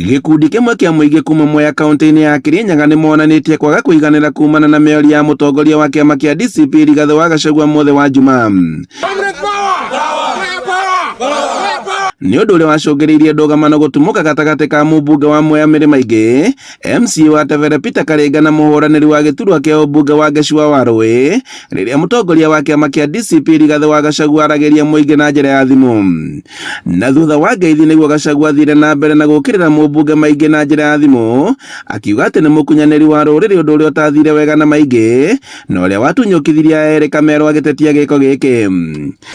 Gikundi kimwe kia muingi kuma Mwea kaunti-ini ya Kirinyaga ni monanitie kwaga kuiganira kumana na miori ya mutongoria wa kiama kia DCP Rigathi wa Gachagua mothe wa Juma. Ni undu uria wacungiriirie ndugamano gutumuka gatagati ka mubunge wa Mwea Mirima Ingi, MCA wa Tevere Peter Karenga na muhuraniri wa giturwa kia ubunge wa Gachua wa Rui, riria mutongoria wa kiama kia DCP Rigathi wa Gachagua arageria muingi na njira ya thimu. Na thutha wa ngeithi niguo Gachagua thire na mbere na gukirira mubunge maingi na njira ya thimu, akiuga ati ni mukunyaniri wa ruriri undu uria utathire wega na maingi na uria watunyukithirie eri Kamero agitetia giko giki.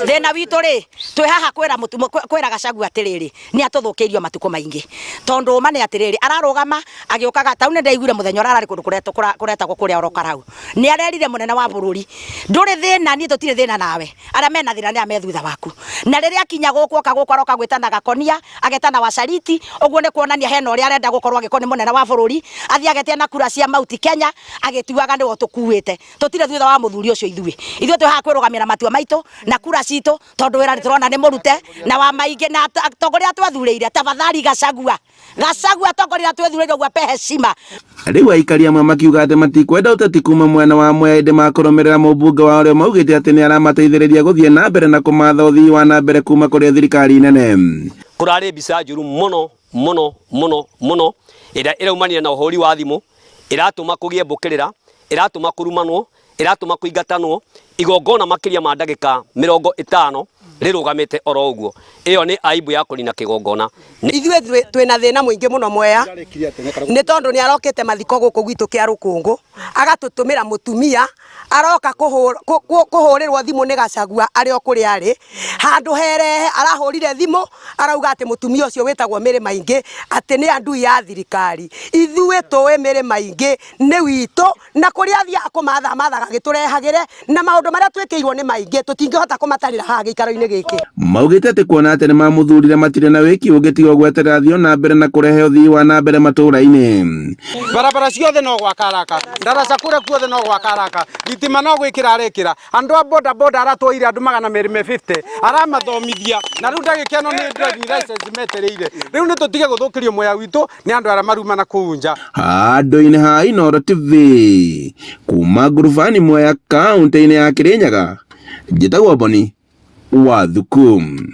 Thina witu ri twi haha kwira Gachagua atiriri ni atuthukirio matuko maingi tondu mane atiriri ararugama agiukaga tau ne ndaiguire muthenya arari kundu kuretagwo kuria orokarau ni arerire munene wa bururi nduri thina ni tutire thina nawe ara mena thina ni amethutha waku na riria kinya guku aroka gwitana Gakonia agetana Wasariti uguo ni kuonania hena uria arenda gukorwo agikoni munene wa bururi athi agetia na kura cia Mount Kenya agituaga ni tukuite tutire thutha wa muthuri ucio ithuĩ twi haha kwirugamira matua maitu na kura citu tondu wira turona ni murute na wa maingi na tongoria twathureire tafadhali Gachagua tongoria twathureire gwa pe heshima. Riu aikari amwe makiuga ati matikwenda uteti kuma mwena wa Mwea indi makurumirira mubunge wa uria maugite ati ni aramateithiriria guthie na mbere na kumatha uthii wa na mbere kuma kuri thirikari nene. Kurari mbica njuru muno ira iraumanire na uhuri wa thimu iratuma kugie mbukirira iratuma kurumanwo iratuma kuingatanwo igongona makiria ma ndagika 50 rirugamite oro uguo iyo ni aibu ya kurina kigongona. Ithuĩ twina thina muingi muno Mwea ni tondu ni arokete mathiko guku gwitu kia Rukungu agatutumira mutumia aroka kuhurirwo thimu ni Gachagua ari o kuri ari handu herehe arahurire thimu arauga ati mutumia ucio witagwo Mirima Ingi ati ni andui ya thirikari. Ithuĩ tuwe Mirima Ingi ni witu na kuria thia kumathaga giturehagire na maundu maria twikirwo ni maingi tutingihota kumatarira haha gikaro-ini giki. Maugite ati kuona ati ni mamuthurire matire na wiki ugitigo gweterera thio na mbere na kurehe uthii wa na mbere matura-ini. Barabara ciothe no gwakaraka ndaraca kuria kuothe no gwakaraka thitima no gwikira arekira andu a boda aratwaire andu 250 aramathomithia na riu ndagikeno ni driving license metereire riu ni tutige guthukirio Mwea witu ni andu ara maruma na kuunja. Handu-ini ha Inooro TV kuma ngurubani Mwea kaunti-ini ya Kirinyaga njitagwo Boni wa Thukum.